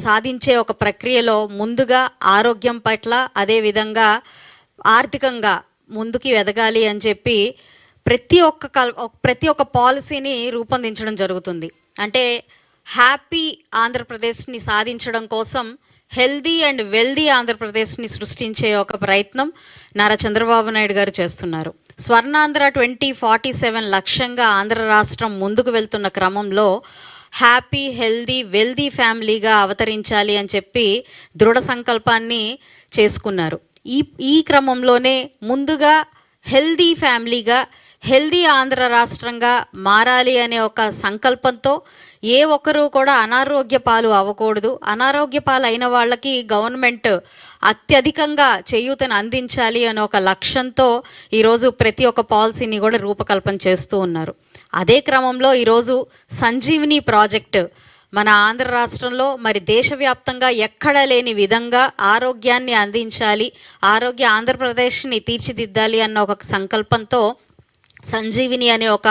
సాధించే ఒక ప్రక్రియలో ముందుగా ఆరోగ్యం పట్ల, అదేవిధంగా ఆర్థికంగా ముందుకి ఎదగాలి అని చెప్పి ప్రతి ఒక్క పాలసీని రూపొందించడం జరుగుతుంది. అంటే హ్యాపీ ఆంధ్రప్రదేశ్ని సాధించడం కోసం హెల్దీ అండ్ వెల్దీ ఆంధ్రప్రదేశ్ని సృష్టించే ఒక ప్రయత్నం నారా చంద్రబాబు నాయుడు గారు చేస్తున్నారు. స్వర్ణాంధ్ర 2047 లక్ష్యంగా ఆంధ్ర రాష్ట్రం ముందుకు వెళ్తున్న క్రమంలో హ్యాపీ హెల్దీ వెల్దీ ఫ్యామిలీగా అవతరించాలి అని చెప్పి దృఢ సంకల్పాన్ని చేసుకున్నారు. ఈ క్రమంలోనే ముందుగా హెల్దీ ఫ్యామిలీగా హెల్దీ ఆంధ్ర రాష్ట్రంగా మారాలి అనే ఒక సంకల్పంతో ఏ ఒక్కరూ కూడా అనారోగ్య పాలు అవ్వకూడదు, అనారోగ్య పాలు అయిన వాళ్ళకి గవర్నమెంట్ అత్యధికంగా చేయూతను అందించాలి అనే ఒక లక్ష్యంతో ఈరోజు ప్రతి ఒక్క పాలసీని కూడా రూపకల్పన చేస్తూ ఉన్నారు. అదే క్రమంలో ఈరోజు సంజీవిని ప్రాజెక్టు మన ఆంధ్ర రాష్ట్రంలో మరి దేశవ్యాప్తంగా ఎక్కడా లేని విధంగా ఆరోగ్యాన్ని అందించాలి, ఆంధ్రప్రదేశ్ని తీర్చిదిద్దాలి అన్న ఒక సంకల్పంతో సంజీవిని అనే ఒక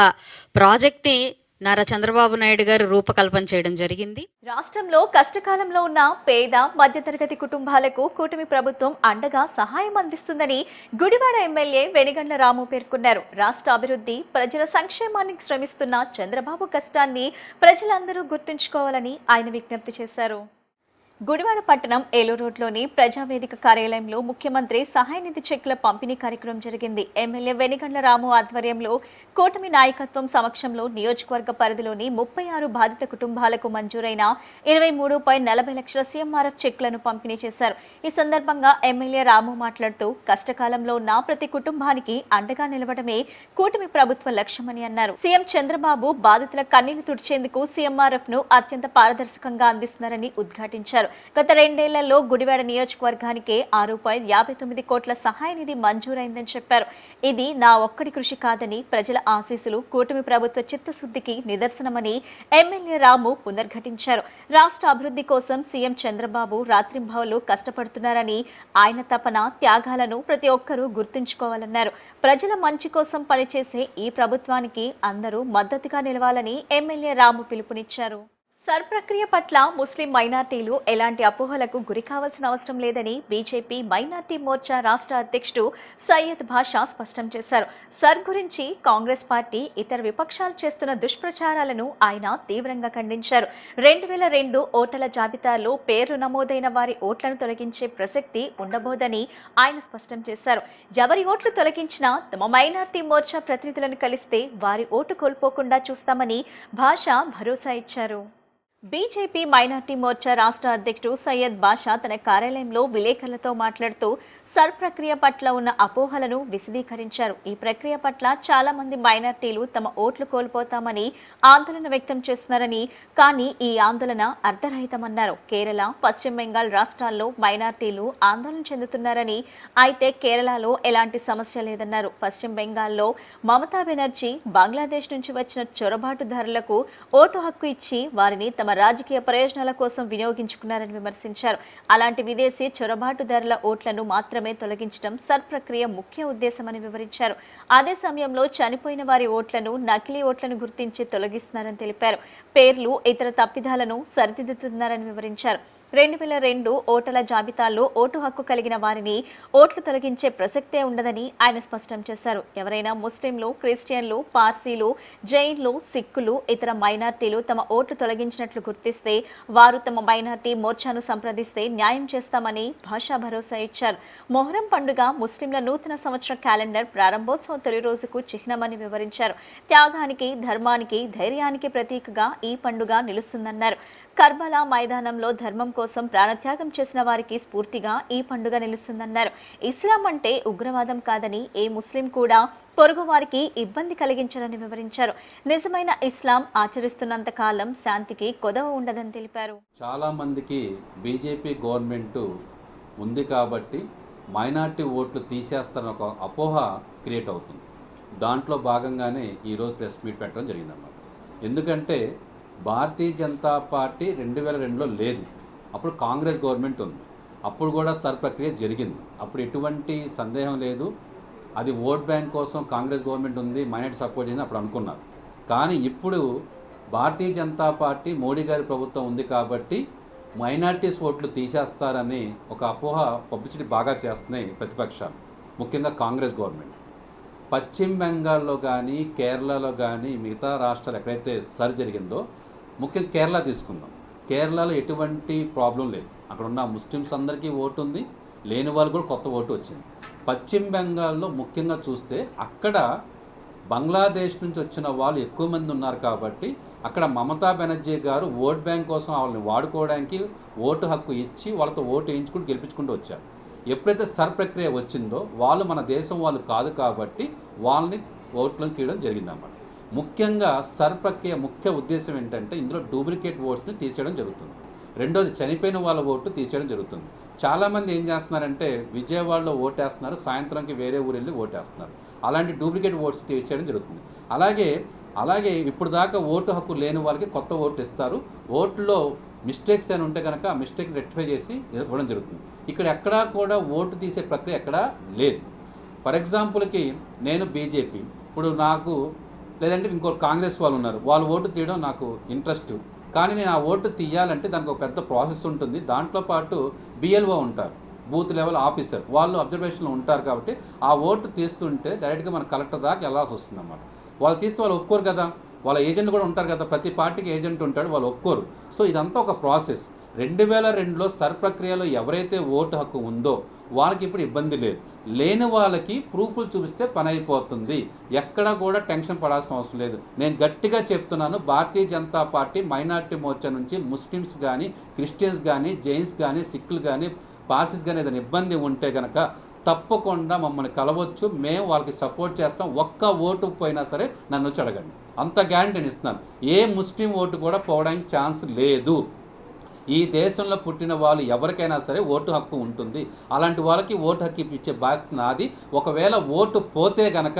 ప్రాజెక్ట్ని నారా చంద్రబాబు నాయుడు గారు రూపకల్పన చేయడం జరిగింది. రాష్ట్రంలో కష్టకాలంలో ఉన్న పేద మధ్యతరగతి కుటుంబాలకు కూటమి ప్రభుత్వం అండగా సహాయం అందిస్తుందని గుడివాడ ఎమ్మెల్యే వెనిగండ్ల రాము పేర్కొన్నారు. రాష్ట్ర అభివృద్ధి, ప్రజల సంక్షేమానికి శ్రమిస్తున్న చంద్రబాబు కష్టాన్ని ప్రజలందరూ గుర్తుంచుకోవాలని ఆయన విజ్ఞప్తి చేశారు. గుడివాడ పట్టణం ఏలూరు రోడ్లోని ప్రజావేదిక కార్యాలయంలో ముఖ్యమంత్రి సహాయ నిధి చెక్కుల పంపిణీ కార్యక్రమం జరిగింది. ఎమ్మెల్యే వెనిగండ్ల రాము ఆధ్వర్యంలో కూటమి నాయకత్వం సమక్షంలో నియోజకవర్గ పరిధిలోని 36 బాధిత కుటుంబాలకు మంజూరైన 23.40 లక్షల సీఎంఆర్ఎఫ్ చెక్కులను పంపిణీ చేశారు. ఈ సందర్భంగా ఎమ్మెల్యే రాము మాట్లాడుతూ కష్టకాలంలో ఉన్న ప్రతి కుటుంబానికి అండగా నిలవడమే కూటమి ప్రభుత్వ లక్ష్యమని అన్నారు. సీఎం చంద్రబాబు బాధితుల కన్నీళ్లు తుడిచేందుకు సీఎంఆర్ఎఫ్ ను అత్యంత పారదర్శకంగా అందిస్తున్నారని ఉద్ఘాటించారు. గత 2 ఏళ్లలో గుడివాడ నియోజకవర్గానికి 6.59 కోట్ల సహాయ నిధి మంజూరైందని చెప్పారు. ఇది నా ఒక్కడి కృషి కాదని, ప్రజల ఆశీస్సులు కూటమి ప్రభుత్వ చిత్తశుద్ధికి నిదర్శనమని ఎమ్మెల్యే రాము పునర్ఘటించారు. రాష్ట్ర అభివృద్ధి కోసం సీఎం చంద్రబాబు రాత్రింబవళ్లు కష్టపడుతున్నారని, ఆయన తపన, త్యాగాలను ప్రతి ఒక్కరూ గుర్తుంచుకోవాలన్నారు. ప్రజల మంచి కోసం పనిచేసే ఈ ప్రభుత్వానికి అందరూ మద్దతుగా నిలవాలని ఎమ్మెల్యే రాము పిలుపునిచ్చారు. సర్ ప్రక్రియ పట్ల ముస్లిం మైనార్టీలు ఎలాంటి అపోహలకు గురి కావాల్సిన అవసరం లేదని బీజేపీ మైనార్టీ మోర్చా రాష్ట్ర అధ్యక్షుడు సయ్యద్ బాషా స్పష్టం చేశారు. సర్ గురించి కాంగ్రెస్ పార్టీ, ఇతర విపక్షాలు చేస్తున్న దుష్ప్రచారాలను ఆయన తీవ్రంగా ఖండించారు. 2002 ఓటర్ల జాబితాలో పేర్లు నమోదైన వారి ఓట్లను తొలగించే ప్రసక్తి ఉండబోదని ఆయన స్పష్టం చేశారు. ఎవరి ఓట్లు తొలగించినా తమ మైనార్టీ మోర్చా ప్రతినిధులను కలిస్తే వారి ఓటు కోల్పోకుండా చూస్తామని బాషా భరోసా ఇచ్చారు. బీజేపీ మైనార్టీ మోర్చా రాష్ట్ర అధ్యక్షుడు సయ్యద్ బాషా తన కార్యాలయంలో విలేకరులతో మాట్లాడుతూ సర్ ప్రక్రియ పట్ల ఉన్న అపోహలను విశదీకరించారు. ఈ ప్రక్రియ పట్ల చాలా మంది మైనార్టీలు తమ ఓట్లు కోల్పోతామని ఆందోళన వ్యక్తం చేస్తున్నారని, కానీ ఈ ఆందోళన అర్ధరహితమన్నారు. కేరళ, పశ్చిమ బెంగాల్ రాష్ట్రాల్లో మైనార్టీలు ఆందోళన చెందుతున్నారని, అయితే కేరళలో ఎలాంటి సమస్య లేదన్నారు. పశ్చిమ బెంగాల్లో మమతా బెనర్జీ బంగ్లాదేశ్ నుంచి వచ్చిన చొరబాటుదారులకు ఓటు హక్కు ఇచ్చి వారిని తమ రాజకీయ ప్రయోజనాల కోసం వినియోగించుకున్నారని విమర్శించారు. అలాంటి విదేశీ చొరబాటుదారుల ఓట్లను మాత్రమే తొలగించడం సర్ ప్రక్రియ ముఖ్య ఉద్దేశమని వివరించారు. అదే సమయంలో చనిపోయిన వారి ఓట్లను, నకిలీ ఓట్లను గుర్తించి తొలగిస్తున్నారని తెలిపారు. పేర్లు, ఇతర తప్పిదాలను సరిదిద్దుతున్నారని వివరించారు. 2002 ఓటర్ల జాబితాల్లో ఓటు హక్కు కలిగిన వారిని ఓట్లు తొలగించే ప్రసక్తే ఉండదని ఆయన స్పష్టం చేశారు. ఎవరైనా ముస్లింలు, క్రిస్టియన్లు, పార్సీలు, జైన్లు, సిక్కులు, ఇతర మైనార్టీలు తమ ఓట్లు తొలగించినట్లు గుర్తిస్తే వారు తమ మైనార్టీ మోర్చాను సంప్రదిస్తే న్యాయం చేస్తామని భాషా భరోసా ఇచ్చారు. మొహరం పండుగ ముస్లింల నూతన సంవత్సర క్యాలెండర్ ప్రారంభోత్సవం తొలి రోజుకు చిహ్నమని వివరించారు. త్యాగానికి, ధర్మానికి, ధైర్యానికి ప్రతీకగా ఈ పండుగ నిలుస్తుందన్నారు. కర్బలా మైదానంలో ధర్మం కోసం ప్రాణత్యాగం చేసిన వారికి స్ఫూర్తిగా ఈ పండుగ నిలుస్తుందన్నారు. ఇస్లాం అంటే ఉగ్రవాదం కాదని, ఏ ముస్లిం కూడా పొరుగు వారికి ఇబ్బంది కలిగించాలని వివరించారు. నిజమైన ఇస్లాం ఆచరిస్తున్నంత కాలం శాంతికి కొదవ ఉండదని తెలిపారు. చాలా మందికి బీజేపీ గవర్నమెంట్ ఉంది కాబట్టి మైనార్టీ ఓట్లు తీసేస్తారని ఒక అపోహ క్రియేట్ అవుతుంది. దాంట్లో భాగంగానే ఈరోజు ప్రెస్ మీట్ పెట్టడం జరిగిందన్నమాట. ఎందుకంటే భారతీయ జనతా పార్టీ 2002లో లేదు, అప్పుడు కాంగ్రెస్ గవర్నమెంట్ ఉంది. అప్పుడు కూడా సర్ ప్రక్రియ జరిగింది. అప్పుడు ఎటువంటి సందేహం లేదు, అది ఓట్ బ్యాంక్ కోసం కాంగ్రెస్ గవర్నమెంట్ ఉంది, మైనార్టీ సపోర్ట్ చేసింది అప్పుడు అనుకున్నారు. కానీ ఇప్పుడు భారతీయ జనతా పార్టీ, మోడీ గారి ప్రభుత్వం ఉంది కాబట్టి మైనార్టీస్ ఓట్లు తీసేస్తారని ఒక అపోహ పబ్లిసిటీ బాగా చేస్తున్నాయి ప్రతిపక్షాలు, ముఖ్యంగా కాంగ్రెస్ గవర్నమెంట్. పశ్చిమ బెంగాల్లో కానీ కేరళలో కానీ మిగతా రాష్ట్రాలు ఎక్కడైతే జరిగిందో, ముఖ్యంగా కేరళ తీసుకుందాం. కేరళలో ఎటువంటి ప్రాబ్లం లేదు. అక్కడ ఉన్న ముస్లిమ్స్ అందరికీ ఓటు ఉంది, లేని వాళ్ళు కూడా కొత్త ఓటు వచ్చింది. పశ్చిమ బెంగాల్లో ముఖ్యంగా చూస్తే అక్కడ బంగ్లాదేశ్ నుంచి వచ్చిన వాళ్ళు ఎక్కువ మంది ఉన్నారు కాబట్టి అక్కడ మమతా బెనర్జీ గారు ఓట్ బ్యాంక్ కోసం వాళ్ళని వాడుకోవడానికి ఓటు హక్కు ఇచ్చి వాళ్ళతో ఓటు వేయించుకుంటూ గెలిపించుకుంటూ వచ్చారు. ఎప్పుడైతే ప్రక్రియ వచ్చిందో వాళ్ళు మన దేశం వాళ్ళు కాదు కాబట్టి వాళ్ళని ఓట్లను తీయడం జరిగిందన్నమాట. ముఖ్యంగా ప్రక్రియ ముఖ్య ఉద్దేశం ఏంటంటే ఇందులో డూప్లికేట్ ఓట్స్ని తీసేయడం జరుగుతుంది. రెండోది చనిపోయిన వాళ్ళ ఓటు తీసేయడం జరుగుతుంది. చాలామంది ఏం చేస్తున్నారంటే విజయవాడలో ఓటేస్తున్నారు, సాయంత్రంకి వేరే ఊరు వెళ్ళి ఓటేస్తున్నారు. అలాంటి డూప్లికేట్ ఓట్స్ తీసేయడం జరుగుతుంది. అలాగే ఇప్పుడు దాకా ఓటు హక్కు లేని వాళ్ళకి కొత్త ఓటు ఇస్తారు. ఓట్లో మిస్టేక్స్ అని ఉంటే కనుక ఆ మిస్టేక్ రెక్టిఫై చేసి ఇవ్వడం జరుగుతుంది. ఇక్కడ ఎక్కడా కూడా ఓటు తీసే ప్రక్రియ ఎక్కడా లేదు. ఫర్ ఎగ్జాంపుల్కి నేను బీజేపీ, ఇప్పుడు నాకు లేదంటే ఇంకో కాంగ్రెస్ వాళ్ళు ఉన్నారు, వాళ్ళు ఓటు తీయడం నాకు ఇంట్రెస్ట్, కానీ నేను ఆ ఓటు తీయాలంటే దానికి ఒక పెద్ద ప్రాసెస్ ఉంటుంది. దాంట్లో పాటు బిఎల్ఓ ఉంటారు, బూత్ లెవెల్ ఆఫీసర్, వాళ్ళు అబ్జర్వేషన్లో ఉంటారు. కాబట్టి ఆ ఓటు తీస్తుంటే డైరెక్ట్గా మన కలెక్టర్ దాకా వెళ్ళాల్సి వస్తుంది అన్నమాట. వాళ్ళు తీస్తే వాళ్ళు ఒప్పుకోరు కదా, వాళ్ళ ఏజెంట్ కూడా ఉంటారు కదా, ప్రతి పార్టీకి ఏజెంట్ ఉంటాడు, వాళ్ళు ఒప్పుకోరు. సో ఇదంతా ఒక ప్రాసెస్. 2002లో ప్రక్రియలో ఎవరైతే ఓటు హక్కు ఉందో వాళ్ళకి ఇప్పుడు ఇబ్బంది లేదు. లేని వాళ్ళకి ప్రూఫ్లు చూపిస్తే పని అయిపోతుంది. ఎక్కడా కూడా టెన్షన్ పడాల్సిన అవసరం లేదు. నేను గట్టిగా చెప్తున్నాను, భారతీయ జనతా పార్టీ మైనార్టీ మోర్చా నుంచి ముస్లిమ్స్ కానీ, క్రిస్టియన్స్ కానీ, జైన్స్ కానీ, సిక్కులు కానీ, పార్సీస్ కానీ ఏదైనా ఇబ్బంది ఉంటే కనుక తప్పకుండా మమ్మల్ని కలవచ్చు, మేము వాళ్ళకి సపోర్ట్ చేస్తాం. ఒక్క ఓటు పోయినా సరే నన్ను వచ్చి అడగండి, అంత గ్యారంటీ నేను ఇస్తున్నాను. ఏ ముస్లిం ఓటు కూడా పోవడానికి ఛాన్స్ లేదు. ఈ దేశంలో పుట్టిన వాళ్ళు ఎవరికైనా సరే ఓటు హక్కు ఉంటుంది. అలాంటి వాళ్ళకి ఓటు హక్కు ఇచ్చే బాధ్యత నాది. ఒకవేళ ఓటు పోతే కనుక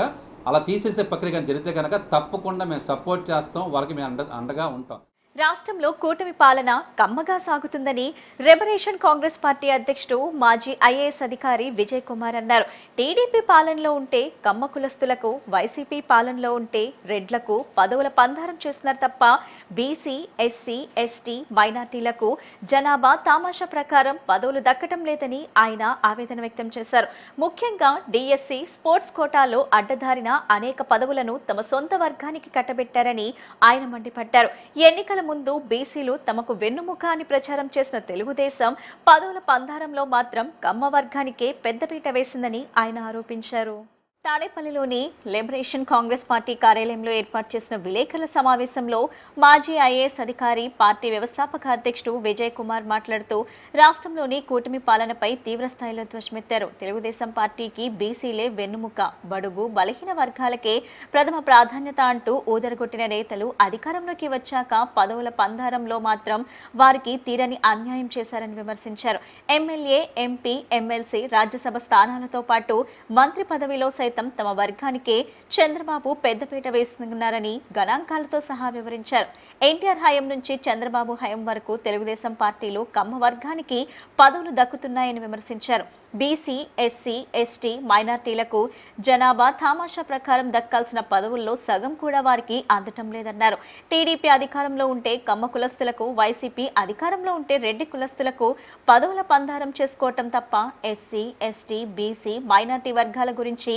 అలా తీసేసే ప్రక్రియ జరిగితే కనుక తప్పకుండా మేము సపోర్ట్ చేస్తాం, వాళ్ళకి మేము అండగా ఉంటాం. రాష్ట్రంలో కూటమి పాలన కమ్మగా సాగుతుందని రెబరేషన్ కాంగ్రెస్ పార్టీ అధ్యక్షుడు మాజీ ఐఏఎస్ అధికారి విజయ్ కుమార్ అన్నారు. టీడీపీ పాలనలో ఉంటే కమ్మ కులస్తులకు, వైసీపీ పాలనలో ఉంటే రెడ్లకు పదవుల పందారం చేస్తున్నారు తప్ప బీసీ, ఎస్సీ, ఎస్టీ, మైనార్టీలకు జనాభా తామాషా ప్రకారం పదవులు దక్కటం లేదని ఆయన ఆవేదన వ్యక్తం చేశారు. ముఖ్యంగా డిఎస్సి, స్పోర్ట్స్ కోటాలో అడ్డదారిన అనేక పదవులను తమ సొంత వర్గానికి కట్టబెట్టారని ఆయన మండిపడ్డారు. ఎన్నికల ముందు బీసీలు తమకు వెన్నుముక అని ప్రచారం చేసిన తెలుగుదేశం పదవుల పందారంలో మాత్రం కమ్మ వర్గానికే పెద్దపీట వేసిందని ఆయన ఆరోపించారు. తాడేపల్లిలోని లిబరేషన్ కాంగ్రెస్ పార్టీ కార్యాలయంలో ఏర్పాటు చేసిన విలేకరుల సమావేశంలో మాజీ ఐఏఎస్ అధికారి, పార్టీ వ్యవస్థాపక అధ్యక్షుడు విజయ్ కుమార్ మాట్లాడుతూ రాష్ట్రంలోని కూటమి పాలనపై తీవ్రస్థాయిలో ధ్వజమెత్తారు. తెలుగుదేశం పార్టీకి బీసీలే వెన్నుముక, బడుగు బలహీన వర్గాలకే ప్రథమ ప్రాధాన్యత అంటూ ఊదరగొట్టిన నేతలు అధికారంలోకి వచ్చాక పదవుల పందారంలో మాత్రం వారికి తీరని అన్యాయం చేశారని విమర్శించారు. ఎమ్మెల్యే, ఎంపీ, ఎమ్మెల్సీ, రాజ్యసభ స్థానాలతో పాటు మంత్రి పదవిలో తమ వర్గానికే చంద్రబాబు పెద్దపీట వేస్తున్నారని గణాంకాలతో సహా వివరించారు. ఎన్టీఆర్ హయాం నుంచి చంద్రబాబు హయాం వరకు తెలుగుదేశం పార్టీలో కమ్మ వర్గానికి పదవులు దక్కుతున్నాయని విమర్శించారు. బీసీ, ఎస్సీ, ఎస్టీ, మైనార్టీలకు జనాభా తామాషా ప్రకారం దక్కాల్సిన పదవుల్లో సగం కూడా వారికి అందటం లేదన్నారు. టీడీపీ అధికారంలో ఉంటే కమ్మ కులస్తులకు, వైసీపీ అధికారంలో ఉంటే రెడ్డి కులస్తులకు పదవుల పందారం చేసుకోవటం తప్ప ఎస్సీ, ఎస్టీ, బీసీ, మైనార్టీ వర్గాల గురించి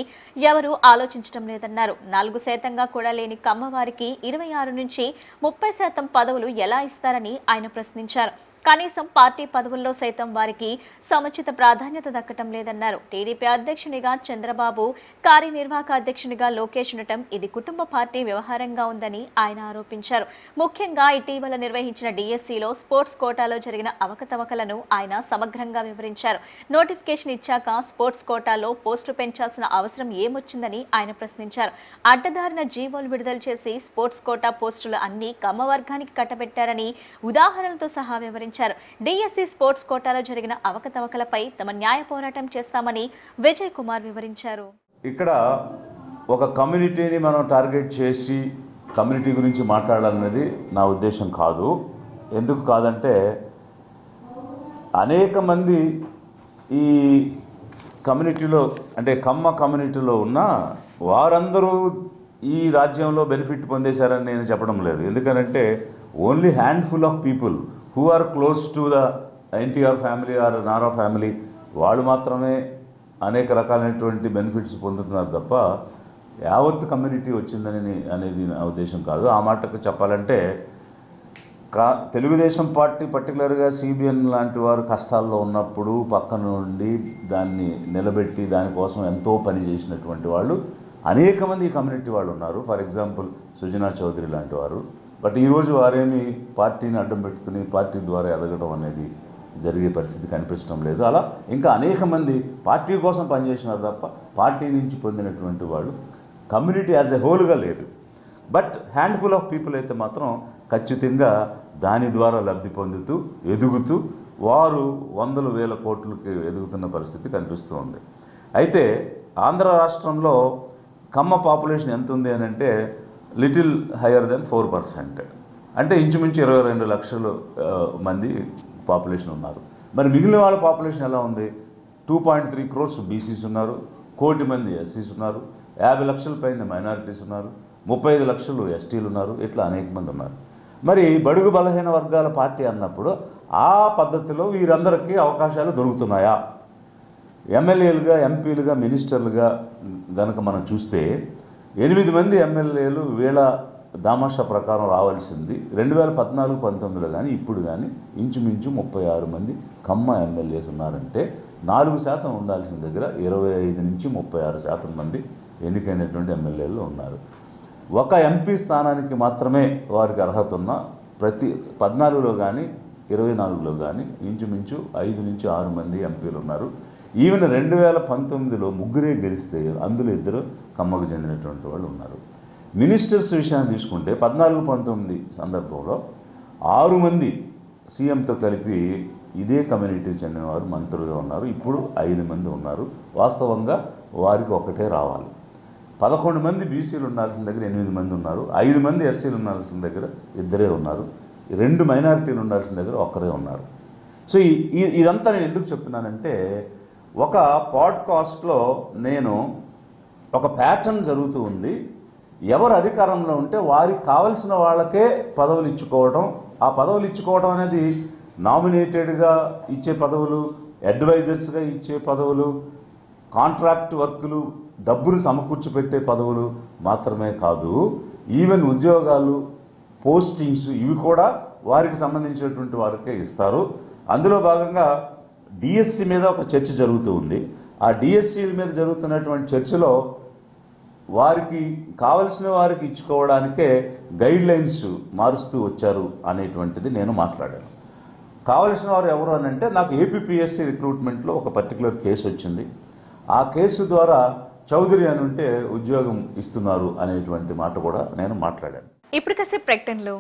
ఎవరూ ఆలోచించడం లేదన్నారు. 4% కూడా లేని కమ్మవారికి 26 నుంచి 30% పదవులు ఎలా ఇస్తారని ఆయన ప్రశ్నించారు. కనీసం పార్టీ పదవుల్లో సైతం వారికి సముచిత ప్రాధాన్యత దక్కటం లేదన్నారు. టీడీపీ అధ్యక్షునిగా చంద్రబాబు, కార్యనిర్వాహక అధ్యక్షునిగా లోకేష్ ఉండటం ఇది కుటుంబ పార్టీ వ్యవహారంగా ఉందని ఆయన ఆరోపించారు. ముఖ్యంగా ఇటీవల నిర్వహించిన డిఎస్సిలో స్పోర్ట్స్ కోటాలో జరిగిన అవకతవకలను ఆయన సమగ్రంగా వివరించారు. నోటిఫికేషన్ ఇచ్చాక స్పోర్ట్స్ కోటాలో పోస్టులు పెంచాల్సిన అవసరం ఏమొచ్చిందని ఆయన ప్రశ్నించారు. అడ్డదారిన జీవోలు విడుదల చేసి స్పోర్ట్స్ కోటా పోస్టులు అన్ని కమ్మ వర్గానికి కట్టబెట్టారని ఉదాహరణలతో సహా వివరించారు. డిఎస్సి స్పోర్ట్స్ కోటాలో జరిగిన అవకతవకలపై తమ న్యాయ పోరాటం చేస్తామని విజయ్ కుమార్ వివరించారు. ఇక్కడ ఒక కమ్యూనిటీని మనం టార్గెట్ చేసి కమ్యూనిటీ గురించి మాట్లాడాలనేది నా ఉద్దేశం కాదు. ఎందుకు కాదంటే అనేక మంది ఈ కమ్యూనిటీలో అంటే కమ్మ కమ్యూనిటీలో ఉన్న వారందరూ ఈ రాజ్యంలో బెనిఫిట్ పొందేశారని నేను చెప్పడం లేదు. ఎందుకంటే only handful of people who are close to the NTR family or Nara family వాళ్ళు మాత్రమే అనేక రకాలైనటువంటి బెనిఫిట్స్ పొందుతున్నారు తప్ప యావత్ కమ్యూనిటీ వచ్చిందని అనేది నా ఉద్దేశం కాదు. ఆ మాటకు చెప్పాలంటే తెలుగుదేశం పార్టీ పర్టికులర్గా సిబిఎన్ లాంటి వారు కష్టాల్లో ఉన్నప్పుడు పక్కన నుండి దాన్ని నిలబెట్టి దానికోసం ఎంతో పని చేసినటువంటి వాళ్ళు అనేక మంది కమ్యూనిటీ వాళ్ళు ఉన్నారు. ఫర్ ఎగ్జాంపుల్ సుజనా చౌదరి లాంటి వారు. బట్ ఈరోజు వారేమి పార్టీని అడ్డం పెట్టుకుని పార్టీ ద్వారా ఎదగడం అనేది జరిగే పరిస్థితి కనిపించడం లేదు. అలా ఇంకా అనేక మంది పార్టీ కోసం పనిచేసినారు తప్ప పార్టీ నుంచి పొందినటువంటి వాళ్ళు కమ్యూనిటీ యాజ్ ఎ హోల్గా లేదు. బట్ హ్యాండ్ఫుల్ ఆఫ్ పీపుల్ అయితే మాత్రం ఖచ్చితంగా దాని ద్వారా లబ్ధి పొందుతూ ఎదుగుతూ వారు వందల వేల కోట్లకి ఎదుగుతున్న పరిస్థితి కనిపిస్తూ ఉంది. అయితే ఆంధ్ర రాష్ట్రంలో కమ్మ పాపులేషన్ ఎంత ఉంది అని అంటే లిటిల్ హయ్యర్ దెన్ 4%. అంటే ఇంచుమించు 22 లక్షల మంది పాపులేషన్ ఉన్నారు. మరి మిగిలిన వాళ్ళ పాపులేషన్ ఎలా ఉంది? 2.3 crores బీసీస్ ఉన్నారు, 1 కోటి మంది ఎస్సీస్ ఉన్నారు, 50 లక్షల పైన మైనారిటీస్ ఉన్నారు, 35 లక్షలు ఎస్టీలు ఉన్నారు, ఇట్లా అనేక మంది ఉన్నారు. మరి బడుగు బలహీన వర్గాల పార్టీ అన్నప్పుడు ఆ పద్ధతిలో వీరందరికీ అవకాశాలు దొరుకుతున్నాయా? ఎమ్మెల్యేలుగా, ఎంపీలుగా, మినిస్టర్లుగా గనక మనం చూస్తే 8 మంది ఎమ్మెల్యేలు వీళ్ళ దామాషా ప్రకారం రావాల్సింది 2014-19లో కానీ ఇప్పుడు కానీ ఇంచుమించు 36 మంది కమ్మ ఎమ్మెల్యేస్ ఉన్నారంటే 4% ఉండాల్సిన దగ్గర 25 నుంచి 36% మంది ఎన్నికైనటువంటి ఎమ్మెల్యేలు ఉన్నారు. ఒక ఎంపీ స్థానానికి మాత్రమే వారికి అర్హత ఉన్న ప్రతి 14లో కానీ 24లో కానీ ఇంచుమించు 5 నుంచి 6 మంది ఎంపీలు ఉన్నారు. ఈవెన్ 2019లో 3 గెలిస్తే అందులో 2 కమ్మకు చెందినటువంటి వాళ్ళు ఉన్నారు. మినిస్టర్స్ విషయాన్ని తీసుకుంటే 14-19 సందర్భంలో 6 మంది సీఎంతో కలిపి ఇదే కమ్యూనిటీకి చెందిన వారు మంత్రులుగా ఉన్నారు. ఇప్పుడు 5 మంది ఉన్నారు. వాస్తవంగా వారికి ఒకటే రావాలి. 11 మంది బీసీలు ఉండాల్సిన దగ్గర 8 మంది ఉన్నారు. 5 మంది ఎస్సీలు ఉండాల్సిన దగ్గర 2 ఉన్నారు. 2 మైనారిటీలు ఉండాల్సిన దగ్గర 1 ఉన్నారు. సో ఇదంతా నేను ఎందుకు చెప్తున్నానంటే ఒక పాడ్కాస్ట్లో నేను ఒక ప్యాటర్న్ జరుగుతూ ఉంది. ఎవరు అధికారంలో ఉంటే వారికి కావలసిన వాళ్ళకే పదవులు ఇచ్చుకోవడం, ఆ పదవులు ఇచ్చుకోవడం అనేది నామినేటెడ్గా ఇచ్చే పదవులు, అడ్వైజర్స్గా ఇచ్చే పదవులు, కాంట్రాక్ట్ వర్కులు, డబ్బులు సమకూర్చిపెట్టే పదవులు మాత్రమే కాదు, ఈవెన్ ఉద్యోగాలు, పోస్టింగ్స్ ఇవి కూడా వారికి సంబంధించినటువంటి వారికే ఇస్తారు. అందులో భాగంగా డిఎస్సి మీద ఒక చర్చ జరుగుతూ ఉంది. ఆ డిఎస్సి మీద జరుగుతున్నటువంటి చర్చలో వారికి కావలసిన వారికి ఇచ్చుకోవడానికే గైడ్ లైన్స్ మారుస్తూ వచ్చారు అనేటువంటిది నేను మాట్లాడాను. కావలసిన వారు ఎవరు అని అంటే నాకు ఏపీపీఎస్సీ రిక్రూట్మెంట్లో ఒక పర్టికులర్ కేసు వచ్చింది. ఆ కేసు ద్వారా చౌదరి అని ఉంటే ఉద్యోగం ఇస్తున్నారు అనేటువంటి మాట కూడా నేను మాట్లాడాను. ఇప్పుడు కాసేపు ప్రకటనలో